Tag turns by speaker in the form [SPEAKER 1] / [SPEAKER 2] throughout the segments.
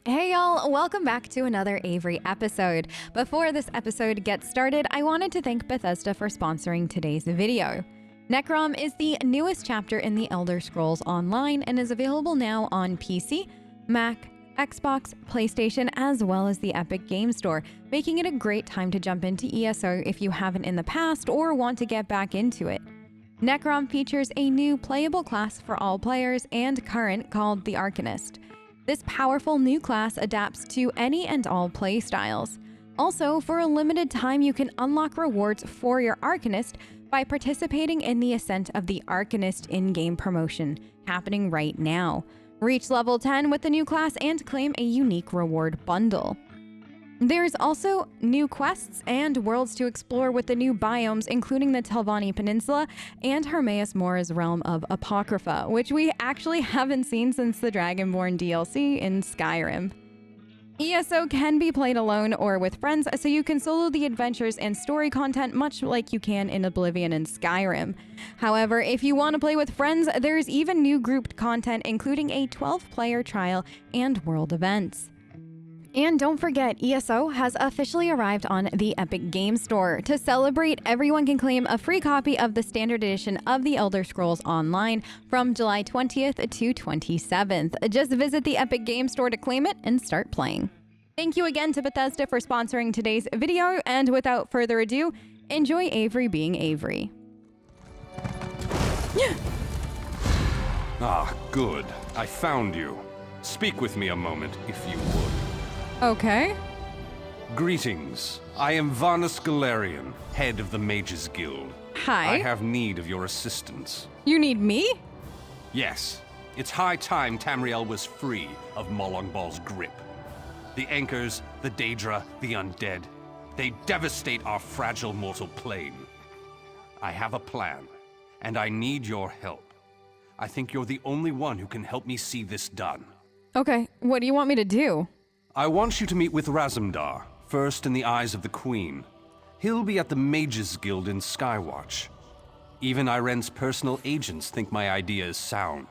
[SPEAKER 1] Hey y'all, welcome back to another Avery episode. Before this episode gets started, I wanted to thank Bethesda for sponsoring today's video. Necrom is the newest chapter in the Elder Scrolls Online and is available now on PC, Mac, Xbox, PlayStation, as well as the Epic Game Store, making it a great time to jump into ESO if you haven't in the past or want to get back into it. Necrom features a new playable class for all players and current called the Arcanist. This powerful new class adapts to any and all play styles. Also, for a limited time, you can unlock rewards for your Arcanist by participating in the Ascent of the Arcanist in-game promotion, happening right now. Reach level 10 with the new class and claim a unique reward bundle. There's also new quests and worlds to explore with the new biomes, including the Telvanni Peninsula and Hermaeus Mora's realm of Apocrypha, which we actually haven't seen since the Dragonborn DLC in Skyrim. ESO can be played alone or with friends, so you can solo the adventures and story content much like you can in Oblivion and Skyrim. However, if you want to play with friends, there's even new grouped content, including a 12-player trial and world events. And don't forget, ESO has officially arrived on the Epic Game Store. To celebrate, everyone can claim a free copy of the standard edition of the Elder Scrolls Online from July 20th to 27th. Just visit the Epic Game Store to claim it and start playing. Thank you again to Bethesda for sponsoring today's video, and without further ado, enjoy Avery being Avery.
[SPEAKER 2] Ah, good. I found you. Speak with me a moment, if you would.
[SPEAKER 1] Okay.
[SPEAKER 2] Greetings. I am Varnus Galarian, head of the Mages Guild.
[SPEAKER 1] Hi.
[SPEAKER 2] I have need of your assistance.
[SPEAKER 1] You need me?
[SPEAKER 2] Yes. It's high time Tamriel was free of Molongbal's grip. The Anchors, the Daedra, the Undead, they devastate our fragile mortal plane. I have a plan, and I need your help. I think you're the only one who can help me see this done.
[SPEAKER 1] Okay, what do you want me to do?
[SPEAKER 2] I want you to meet with Razumdar, first in the eyes of the Queen. He'll be at the Mages Guild in Skywatch. Even Iren's personal agents think my idea is sound.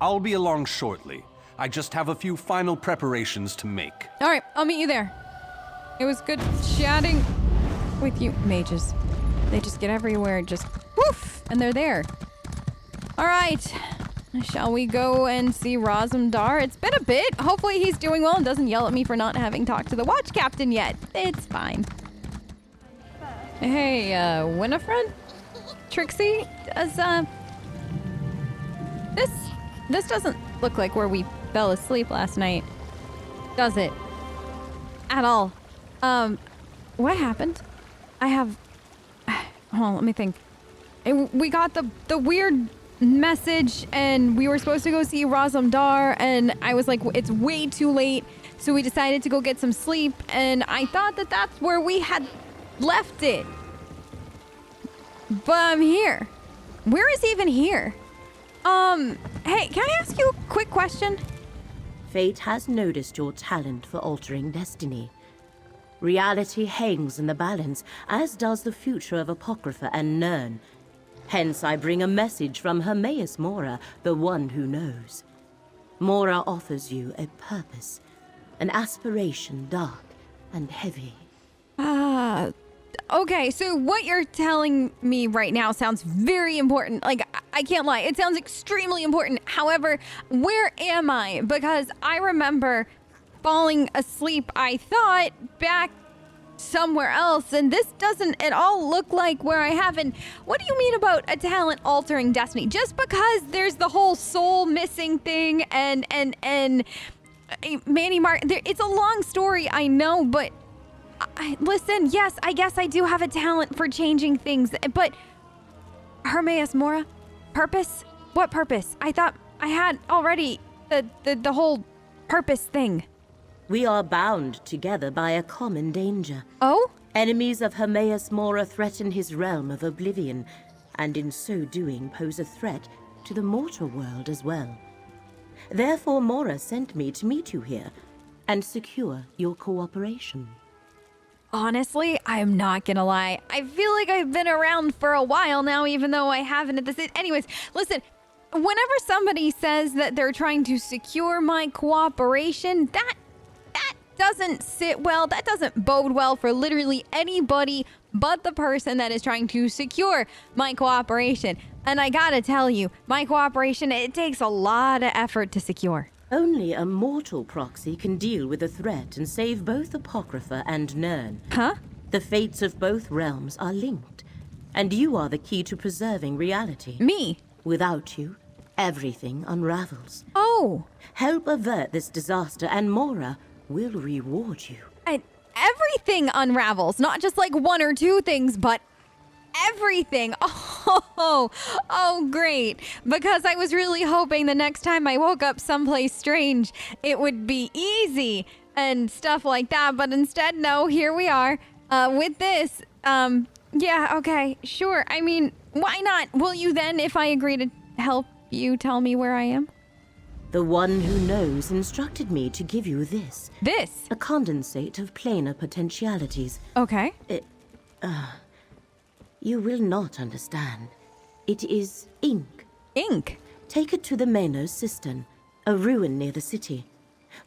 [SPEAKER 2] I'll be along shortly. I just have a few final preparations to make.
[SPEAKER 1] All right, I'll meet you there. It was good chatting with you, mages. They just get everywhere, just woof, and they're there. All right. Shall we go and see Razumdar? It's been a bit. Hopefully he's doing well and doesn't yell at me for not having talked to the watch captain yet. It's fine. Hey, Winifred? Trixie? This doesn't look like where we fell asleep last night, does it? At all. What happened? Hold on, let me think. We got the weird message, and we were supposed to go see Razumdar, and I was like, it's way too late, so we decided to go get some sleep, and I thought that that's where we had left it. But I'm here. Where is even here? Hey, can I ask you a quick question?
[SPEAKER 3] Fate has noticed your talent for altering destiny. Reality hangs in the balance, as does the future of Apocrypha and Nirn. Hence, I bring a message from Hermaeus Mora, the one who knows. Mora offers you a purpose, an aspiration dark and heavy.
[SPEAKER 1] Okay, so what you're telling me right now sounds very important. Like, I can't lie, it sounds extremely important. However, where am I? Because I remember falling asleep, I thought, back somewhere else, and this doesn't at all look like where I have. And what do you mean about a talent altering destiny? Just because there's the whole soul missing thing and Manny Mark, it's a long story, I know, but listen, yes, I guess I do have a talent for changing things, but Hermaeus Mora, purpose? What purpose? I thought I had already the whole purpose thing.
[SPEAKER 3] We are bound together by a common danger.
[SPEAKER 1] Oh?
[SPEAKER 3] Enemies of Hermaeus Mora threaten his realm of oblivion, and in so doing pose a threat to the mortal world as well. Therefore, Mora sent me to meet you here and secure your cooperation.
[SPEAKER 1] Honestly, I'm not gonna lie. I feel like I've been around for a while now, even though I haven't at this. Anyways, listen, whenever somebody says that they're trying to secure my cooperation, that doesn't sit well. That doesn't bode well for literally anybody but the person that is trying to secure my cooperation. And I gotta tell you, my cooperation, it takes a lot of effort to secure.
[SPEAKER 3] Only a mortal proxy can deal with the threat and save both Apocrypha and Nern.
[SPEAKER 1] Huh?
[SPEAKER 3] The fates of both realms are linked, and you are the key to preserving reality.
[SPEAKER 1] Me?
[SPEAKER 3] Without you, everything unravels.
[SPEAKER 1] Oh.
[SPEAKER 3] Help avert this disaster, and Mora will reward you.
[SPEAKER 1] And everything unravels, not just like one or two things, but everything. Oh, great. Because I was really hoping the next time I woke up someplace strange, it would be easy and stuff like that. But instead, no, here we are with this. Yeah, okay, sure. I mean, why not? Will you then, if I agree to help you, tell me where I am?
[SPEAKER 3] The one who knows instructed me to give you this.
[SPEAKER 1] This?
[SPEAKER 3] A condensate of planar potentialities.
[SPEAKER 1] Okay.
[SPEAKER 3] You will not understand. It is ink.
[SPEAKER 1] Ink?
[SPEAKER 3] Take it to the Manos cistern, a ruin near the city.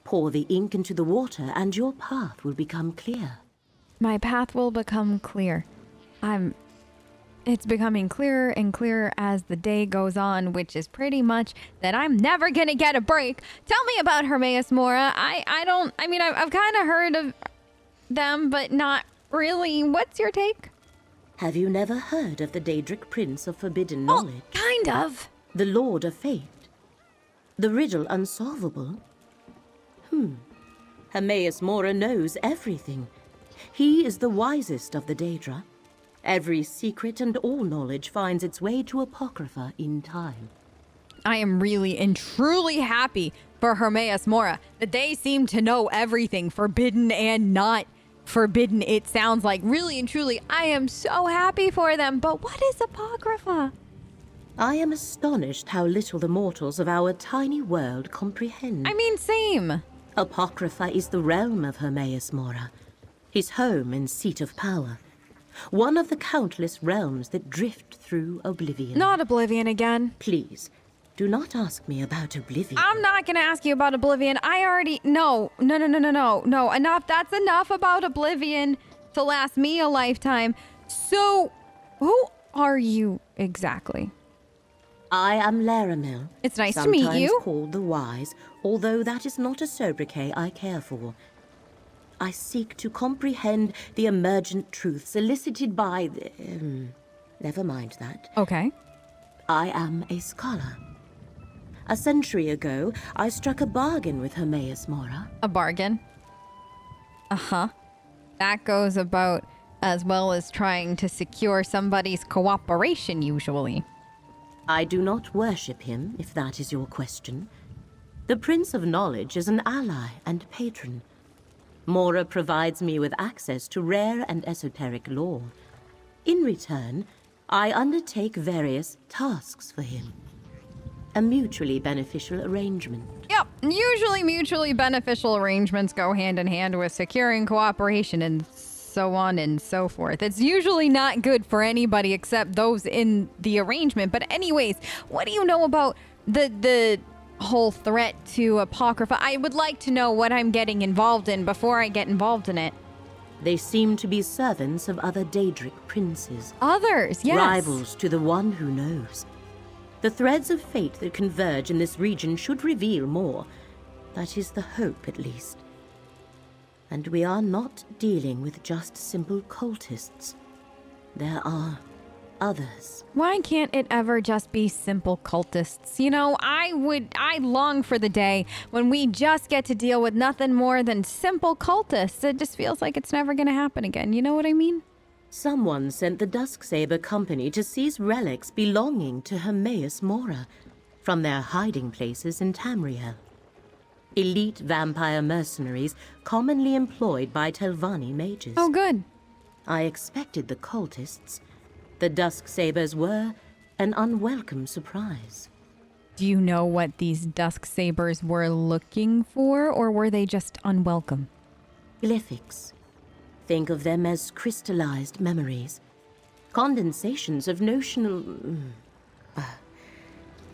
[SPEAKER 3] Pour the ink into the water and your path will become clear.
[SPEAKER 1] My path will become clear. It's becoming clearer and clearer as the day goes on, which is pretty much that I'm never gonna get a break. Tell me about Hermaeus Mora. I've kind of heard of them, but not really. What's your take?
[SPEAKER 3] Have you never heard of the Daedric Prince of Forbidden Knowledge?
[SPEAKER 1] Kind of.
[SPEAKER 3] The Lord of Fate? The riddle unsolvable? Hermaeus Mora knows everything. He is the wisest of the Daedra. Every secret and all knowledge finds its way to Apocrypha in time.
[SPEAKER 1] I am really and truly happy for Hermaeus Mora that they seem to know everything, forbidden and not forbidden. It sounds like really and truly, I am so happy for them. But what is Apocrypha?
[SPEAKER 3] I am astonished how little the mortals of our tiny world comprehend.
[SPEAKER 1] I mean, same.
[SPEAKER 3] Apocrypha is the realm of Hermaeus Mora, his home and seat of power. One of the countless realms that drift through oblivion.
[SPEAKER 1] Not Oblivion again.
[SPEAKER 3] Please, do not ask me about oblivion.
[SPEAKER 1] I'm not gonna ask you about Oblivion. I already... No. Enough. That's enough about Oblivion to last me a lifetime. So, who are you exactly?
[SPEAKER 3] I am Laramil.
[SPEAKER 1] It's nice to meet you.
[SPEAKER 3] Sometimes called the Wise, although that is not a sobriquet I care for. I seek to comprehend the emergent truths elicited by the... never mind that.
[SPEAKER 1] Okay.
[SPEAKER 3] I am a scholar. A century ago, I struck a bargain with Hermaeus Mora.
[SPEAKER 1] A bargain? Uh-huh. That goes about as well as trying to secure somebody's cooperation, usually.
[SPEAKER 3] I do not worship him, if that is your question. The Prince of Knowledge is an ally and patron. Mora provides me with access to rare and esoteric lore. In return, I undertake various tasks for him. A mutually beneficial arrangement.
[SPEAKER 1] Yep, usually mutually beneficial arrangements go hand in hand with securing cooperation and so on and so forth. It's usually not good for anybody except those in the arrangement. But anyways, what do you know about the whole threat to Apocrypha? I would like to know what I'm getting involved in before I get involved in it.
[SPEAKER 3] They seem to be servants of other Daedric princes.
[SPEAKER 1] Others, yes.
[SPEAKER 3] Rivals to the one who knows. The threads of fate that converge in this region should reveal more. That is the hope, at least. And we are not dealing with just simple cultists. There are others.
[SPEAKER 1] Why can't it ever just be simple cultists? You know, I long for the day when we just get to deal with nothing more than simple cultists. It just feels like it's never gonna happen again. You know what I mean?
[SPEAKER 3] Someone sent the Dusksaber Company to seize relics belonging to Hermaeus Mora from their hiding places in Tamriel. Elite vampire mercenaries commonly employed by Telvanni mages.
[SPEAKER 1] Oh, good.
[SPEAKER 3] I expected the cultists. The Dusksabers were an unwelcome surprise.
[SPEAKER 1] Do you know what these Dusksabers were looking for, or were they just unwelcome?
[SPEAKER 3] Glyphics. Think of them as crystallized memories. Condensations of notional...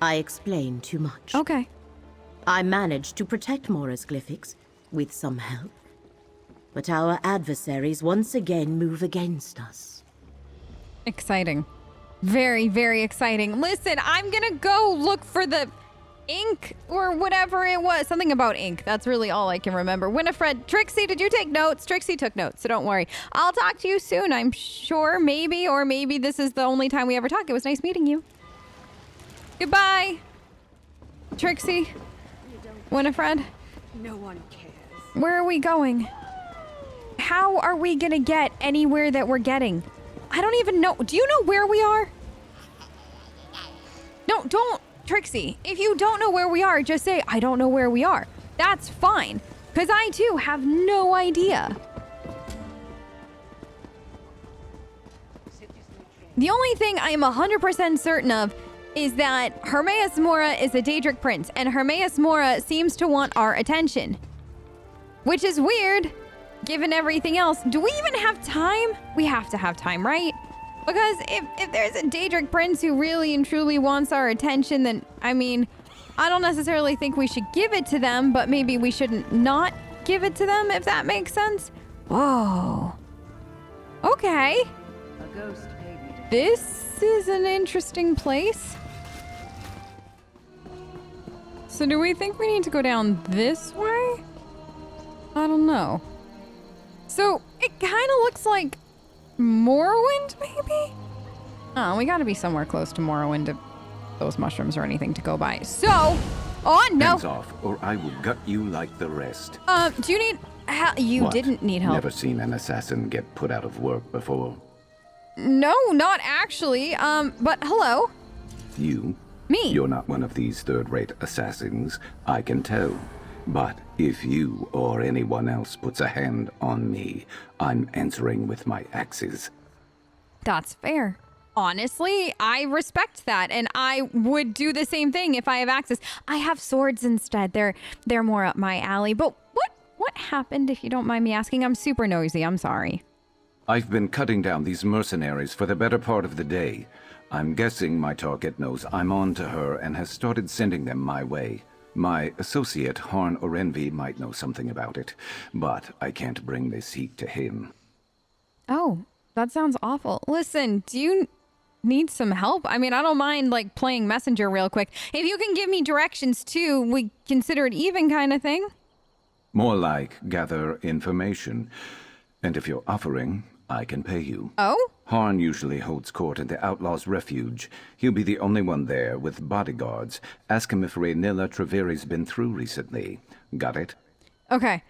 [SPEAKER 3] I explain too much.
[SPEAKER 1] Okay.
[SPEAKER 3] I managed to protect Mora's glyphics, with some help. But our adversaries once again move against us.
[SPEAKER 1] Exciting. Very, very exciting. Listen, I'm gonna go look for the ink or whatever it was. Something about ink. That's really all I can remember. Winifred, Trixie, did you take notes? Trixie took notes, so don't worry. I'll talk to you soon, I'm sure. Maybe, or maybe this is the only time we ever talk. It was nice meeting you. Goodbye. Trixie. Winifred.
[SPEAKER 4] No one cares.
[SPEAKER 1] Where are we going? How are we gonna get anywhere that we're getting? I don't even know. Do you know where we are? No, don't. Trixie, if you don't know where we are, just say, I don't know where we are. That's fine. Because I, too, have no idea. The only thing I am 100% certain of is that Hermaeus Mora is a Daedric prince, and Hermaeus Mora seems to want our attention. Which is weird, given everything else. Do we even have time? We have to have time, right? Because if there's a Daedric prince who really and truly wants our attention, then, I mean, I don't necessarily think we should give it to them, but maybe we shouldn't not give it to them, if that makes sense. Whoa. Okay.
[SPEAKER 4] A ghost paid me to...
[SPEAKER 1] This is an interesting place. So do we think we need to go down this way? I don't know. So it kind of looks like Morrowind, maybe? Oh, we gotta be somewhere close to Morrowind if those mushrooms or anything to go by. So, oh no!
[SPEAKER 5] Hands off, or I will gut you like the rest.
[SPEAKER 1] Do you need help? You
[SPEAKER 5] What?
[SPEAKER 1] didn't need help.
[SPEAKER 5] Never seen an assassin get put out of work before.
[SPEAKER 1] No, not actually. But hello.
[SPEAKER 5] You?
[SPEAKER 1] Me.
[SPEAKER 5] You're not one of these third-rate assassins, I can tell. But if you or anyone else puts a hand on me, I'm answering with my axes.
[SPEAKER 1] That's fair. Honestly, I respect that, and I would do the same thing if I have access. I have swords instead. They're more up my alley. But what happened, if you don't mind me asking? I'm super nosy. I'm sorry.
[SPEAKER 5] I've been cutting down these mercenaries for the better part of the day. I'm guessing my target knows I'm on to her and has started sending them my way. My associate, Harn or Envy, might know something about it, but I can't bring this heat to him.
[SPEAKER 1] Oh, that sounds awful. Listen, do you need some help? I mean, I don't mind, like, playing messenger real quick. If you can give me directions, too, we consider it even kind of thing.
[SPEAKER 5] More like gather information. And if you're offering, I can pay you.
[SPEAKER 1] Oh?
[SPEAKER 5] Harn usually holds court in the Outlaws' Refuge. He'll be the only one there with bodyguards. Ask him if Raynilla Treveri's been through recently. Got it?
[SPEAKER 1] Okay.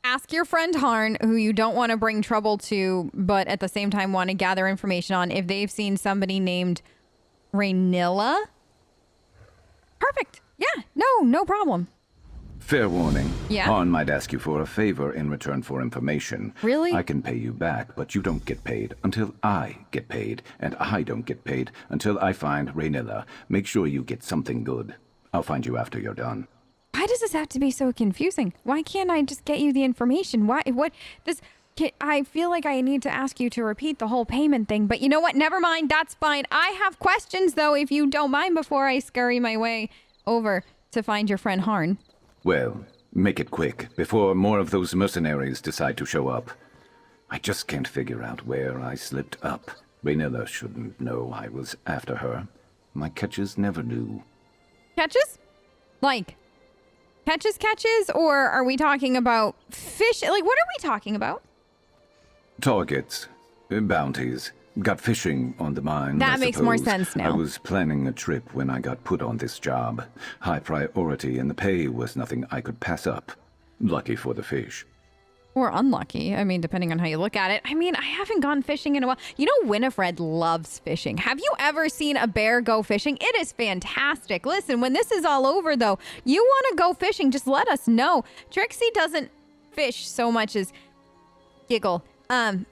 [SPEAKER 1] Ask your friend Harn, who you don't want to bring trouble to, but at the same time want to gather information on, if they've seen somebody named Raynilla. Perfect. Yeah, no problem.
[SPEAKER 5] Fair warning.
[SPEAKER 1] Yeah?
[SPEAKER 5] Harn might ask you for a favor in return for information.
[SPEAKER 1] Really?
[SPEAKER 5] I can pay you back, but you don't get paid until I get paid, and I don't get paid until I find Raynilla. Make sure you get something good. I'll find you after you're done.
[SPEAKER 1] Why does this have to be so confusing? Why can't I just get you the information? I feel like I need to ask you to repeat the whole payment thing, but you know what? Never mind. That's fine. I have questions, though, if you don't mind, before I scurry my way over to find your friend Harn.
[SPEAKER 5] Well, make it quick, before more of those mercenaries decide to show up. I just can't figure out where I slipped up. Raynilla shouldn't know I was after her. My catches never knew.
[SPEAKER 1] Catches? Like, catches? Or are we talking about fish? Like, what are we talking about?
[SPEAKER 5] Targets. Bounties. Got fishing on the mind,
[SPEAKER 1] That
[SPEAKER 5] I
[SPEAKER 1] makes more
[SPEAKER 5] suppose.
[SPEAKER 1] sense now.
[SPEAKER 5] I was planning a trip when I got put on this job. High priority, and the pay was nothing I could pass up. Lucky for the fish.
[SPEAKER 1] Or unlucky. I mean, depending on how you look at it. I mean, I haven't gone fishing in a while. You know, Winifred loves fishing. Have you ever seen a bear go fishing? It is fantastic. Listen, when this is all over, though, you want to go fishing, just let us know. Trixie doesn't fish so much as giggle.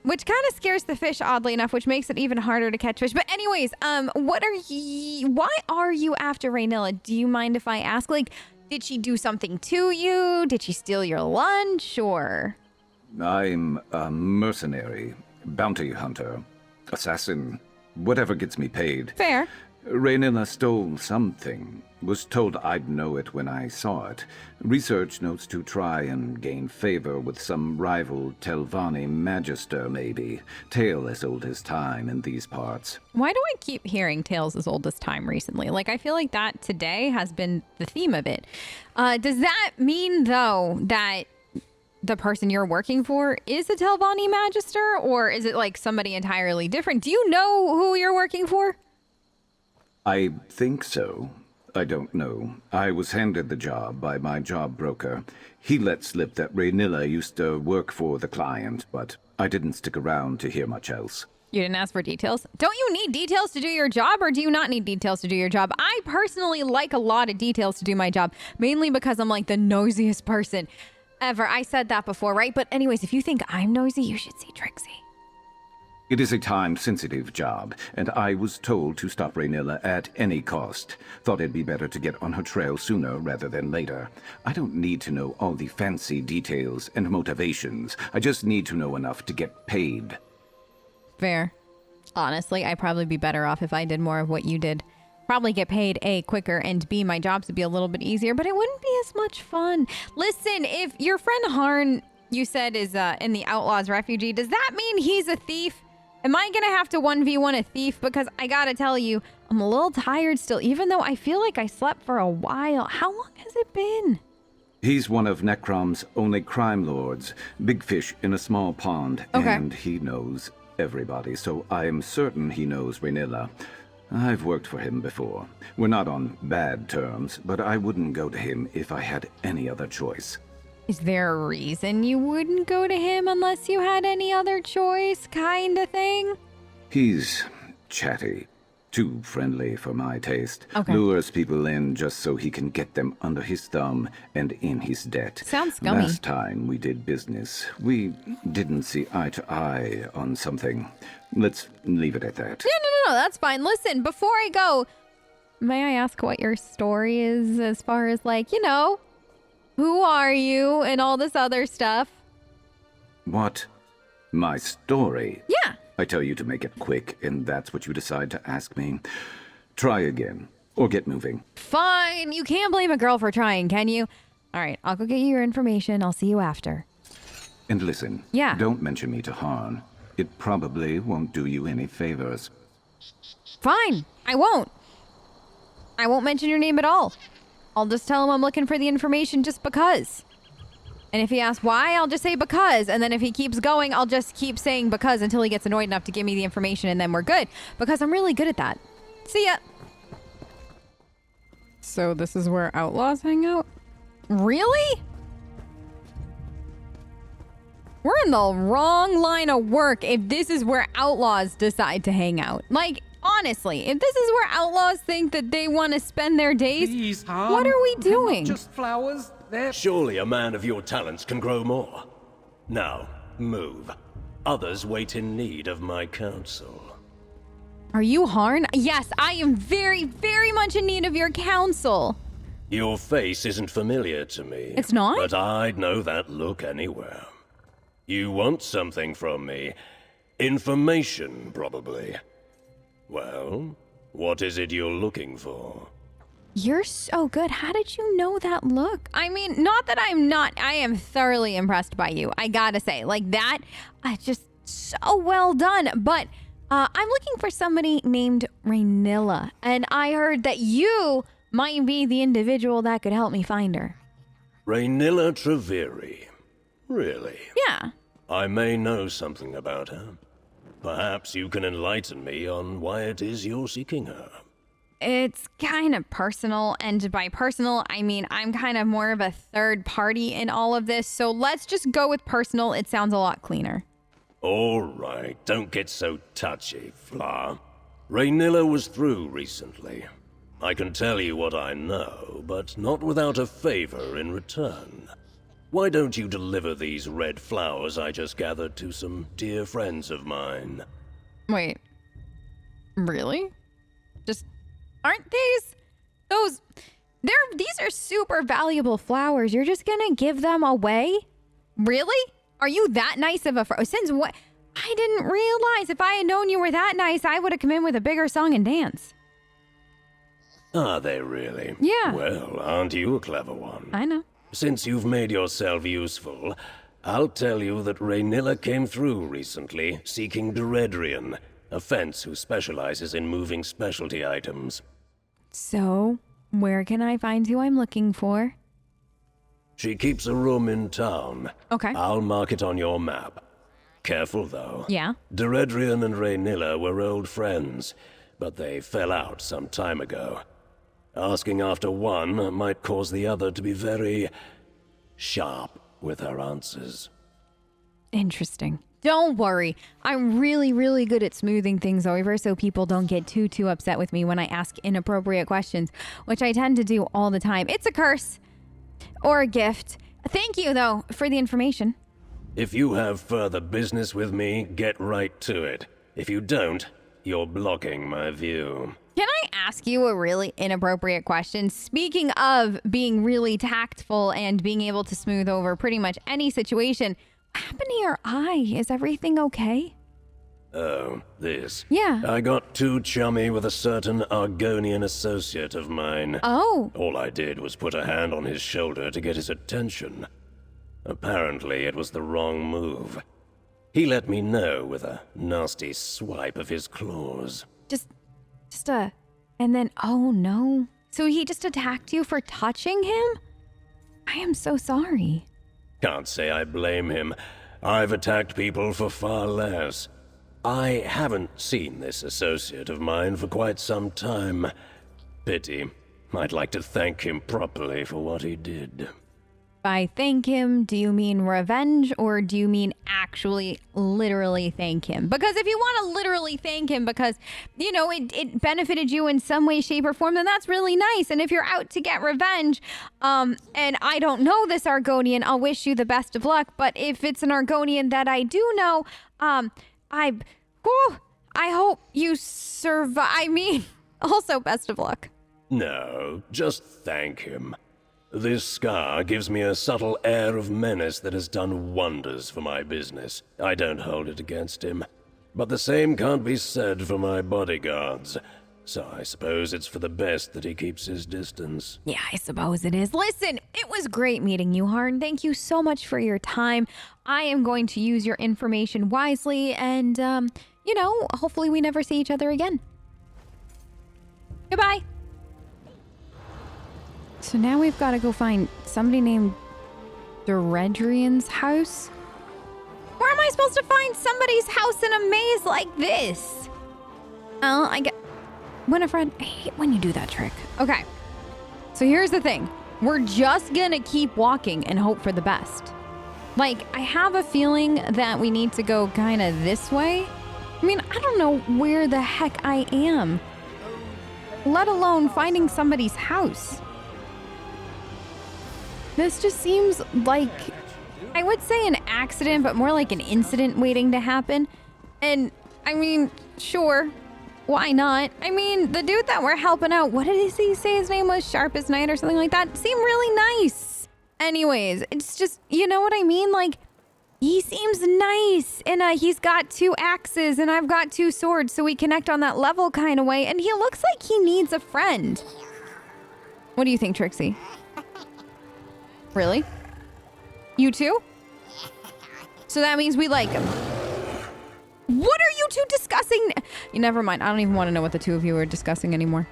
[SPEAKER 1] Which kind of scares the fish, oddly enough, which makes it even harder to catch fish. But anyways, why are you after Raynilla? Do you mind if I ask? Like, did she do something to you? Did she steal your lunch, or?
[SPEAKER 5] I'm a mercenary, bounty hunter, assassin, whatever gets me paid.
[SPEAKER 1] Fair.
[SPEAKER 5] Raynilla stole something. Was told I'd know it when I saw it. Research notes to try and gain favor with some rival Telvanni magister, maybe. Tale as old as time in these parts.
[SPEAKER 1] Why do I keep hearing tales as old as time recently? Like, I feel like that today has been the theme of it. Does that mean, though, that the person you're working for is a Telvanni magister, or is it like somebody entirely different? Do you know who you're working for?
[SPEAKER 5] I think so. I don't know. I was handed the job by my job broker. He let slip that Raynilla used to work for the client, but I didn't stick around to hear much else.
[SPEAKER 1] You didn't ask for details? Don't you need details to do your job, or do you not need details to do your job? I personally like a lot of details to do my job, mainly because I'm like the nosiest person ever. I said that before, right? But anyways, if you think I'm nosy, you should see Trixie.
[SPEAKER 5] It is a time-sensitive job, and I was told to stop Raynilla at any cost. Thought it'd be better to get on her trail sooner rather than later. I don't need to know all the fancy details and motivations. I just need to know enough to get paid.
[SPEAKER 1] Fair. Honestly, I'd probably be better off if I did more of what you did. Probably get paid, A, quicker, and B, my jobs would be a little bit easier, but it wouldn't be as much fun. Listen, if your friend Harn, you said, is in the Outlaws Refugee, does that mean he's a thief? Am I going to have to 1v1 a thief? Because I got to tell you, I'm a little tired still, even though I feel like I slept for a while. How long has it been?
[SPEAKER 5] He's one of Necrom's only crime lords. Big fish in a small pond.
[SPEAKER 1] Okay.
[SPEAKER 5] And he knows everybody, so I am certain he knows Raynilla. I've worked for him before. We're not on bad terms, but I wouldn't go to him if I had any other choice.
[SPEAKER 1] Is there a reason you wouldn't go to him unless you had any other choice, kind of thing?
[SPEAKER 5] He's chatty. Too friendly for my taste.
[SPEAKER 1] Okay.
[SPEAKER 5] Lures people in just so he can get them under his thumb and in his debt.
[SPEAKER 1] Sounds scummy.
[SPEAKER 5] Last time we did business, we didn't see eye to eye on something. Let's leave it at that.
[SPEAKER 1] No, that's fine. Listen, before I go, may I ask what your story is as far as, like, you know, who are you and all this other stuff?
[SPEAKER 5] What? My story?
[SPEAKER 1] Yeah.
[SPEAKER 5] I tell you to make it quick, and that's what you decide to ask me. Try again, or get moving.
[SPEAKER 1] Fine. You can't blame a girl for trying, can you? All right, I'll go get you your information. I'll see you after.
[SPEAKER 5] And listen,
[SPEAKER 1] Yeah.
[SPEAKER 5] Don't mention me to Harn. It probably won't do you any favors.
[SPEAKER 1] Fine. I won't. I won't mention your name at all. I'll just tell him I'm looking for the information just because. And if he asks why, I'll just say because. And then if he keeps going, I'll just keep saying because until he gets annoyed enough to give me the information, and then we're good. Because I'm really good at that. See ya. So this is where outlaws hang out? Really? We're in the wrong line of work if this is where outlaws decide to hang out. Like, honestly, if this is where outlaws think that they want to spend their days,
[SPEAKER 2] Please, Harn.
[SPEAKER 1] what are we
[SPEAKER 2] They're not
[SPEAKER 1] doing?
[SPEAKER 2] just flowers. They're...
[SPEAKER 6] Surely a man of your talents can grow more. Now, move. Others wait in need of my counsel.
[SPEAKER 1] Are you Harn? Yes, I am very, very much in need of your counsel.
[SPEAKER 6] Your face isn't familiar to me.
[SPEAKER 1] It's not?
[SPEAKER 6] But I'd know that look anywhere. You want something from me. Information, probably. Well, what is it you're looking for?
[SPEAKER 1] You're so good. How did you know that look? I mean, not that I'm not. I am thoroughly impressed by you. I gotta say, like that, just so well done. But I'm looking for somebody named Raynilla, and I heard that you might be the individual that could help me find her.
[SPEAKER 6] Raynilla Treveri. Really?
[SPEAKER 1] Yeah.
[SPEAKER 6] I may know something about her. Perhaps you can enlighten me on why it is you're seeking her.
[SPEAKER 1] It's kind of personal, and by personal, I mean I'm kind of more of a third party in all of this, so let's just go with personal. It sounds a lot cleaner.
[SPEAKER 6] All right, don't get so touchy, Fla. Raynilla was through recently. I can tell you what I know, but not without a favor in return. Why don't you deliver these red flowers I just gathered to some dear friends of mine?
[SPEAKER 1] Wait. Really? Just aren't these are super valuable flowers. You're just gonna give them away? Really? Are you that nice of a since what? I didn't realize. If I had known you were that nice, I would have come in with a bigger song and dance.
[SPEAKER 6] Are they really?
[SPEAKER 1] Yeah.
[SPEAKER 6] Well, aren't you a clever one?
[SPEAKER 1] I know.
[SPEAKER 6] Since you've made yourself useful, I'll tell you that Raynilla came through recently, seeking Duredrian, a fence who specializes in moving specialty items.
[SPEAKER 1] So, where can I find who I'm looking for?
[SPEAKER 6] She keeps a room in town.
[SPEAKER 1] Okay.
[SPEAKER 6] I'll mark it on your map. Careful, though.
[SPEAKER 1] Yeah?
[SPEAKER 6] Duredrian and Raynilla were old friends, but they fell out some time ago. Asking after one might cause the other to be very sharp with her answers.
[SPEAKER 1] Interesting. Don't worry. I'm really, really good at smoothing things over so people don't get too upset with me when I ask inappropriate questions, which I tend to do all the time. It's a curse. Or a gift. Thank you, though, for the information.
[SPEAKER 6] If you have further business with me, get right to it. If you don't, you're blocking my view.
[SPEAKER 1] Can I ask you a really inappropriate question? Speaking of being really tactful and being able to smooth over pretty much any situation, what happened to your eye? Is everything okay?
[SPEAKER 6] Oh, this.
[SPEAKER 1] Yeah.
[SPEAKER 6] I got too chummy with a certain Argonian associate of mine.
[SPEAKER 1] Oh.
[SPEAKER 6] All I did was put a hand on his shoulder to get his attention. Apparently, it was the wrong move. He let me know with a nasty swipe of his claws.
[SPEAKER 1] And then, oh no. So he just attacked you for touching him? I am so sorry.
[SPEAKER 6] Can't say I blame him. I've attacked people for far less. I haven't seen this associate of mine for quite some time. Pity. I'd like to thank him properly for what he did.
[SPEAKER 1] By thank him, do you mean revenge or do you mean actually literally thank him? Because if you want to literally thank him because, you know, it benefited you in some way, shape, or form, then that's really nice. And if you're out to get revenge, and I don't know this Argonian, I'll wish you the best of luck. But if it's an Argonian that I do know, I hope you survive. I mean, also best of luck.
[SPEAKER 6] No, just thank him. This scar gives me a subtle air of menace that has done wonders for my business. I don't hold it against him. But the same can't be said for my bodyguards. So I suppose it's for the best that he keeps his distance.
[SPEAKER 1] Yeah, I suppose it is. Listen, it was great meeting you, Harn. Thank you so much for your time. I am going to use your information wisely and, you know, hopefully we never see each other again. Goodbye. So now we've got to go find somebody named Duredrian's house. Where am I supposed to find somebody's house in a maze like this? Oh, I get... Winifred, I hate when you do that trick. Okay, so here's the thing. We're just gonna keep walking and hope for the best. Like, I have a feeling that we need to go kind of this way. I mean, I don't know where the heck I am, let alone finding somebody's house. This just seems like, I would say an accident, but more like an incident waiting to happen. And, I mean, sure, why not? I mean, the dude that we're helping out, what did he say his name was? Sharp as Night or something like that? Seemed really nice. Anyways, it's just, you know what I mean? Like, he seems nice. And he's got 2 axes and I've got 2 swords, so we connect on that level kind of way. And he looks like he needs a friend. What do you think, Trixie? Really? You too? So that means we like him. What are you two discussing? Never mind. I don't even want to know what the two of you are discussing anymore.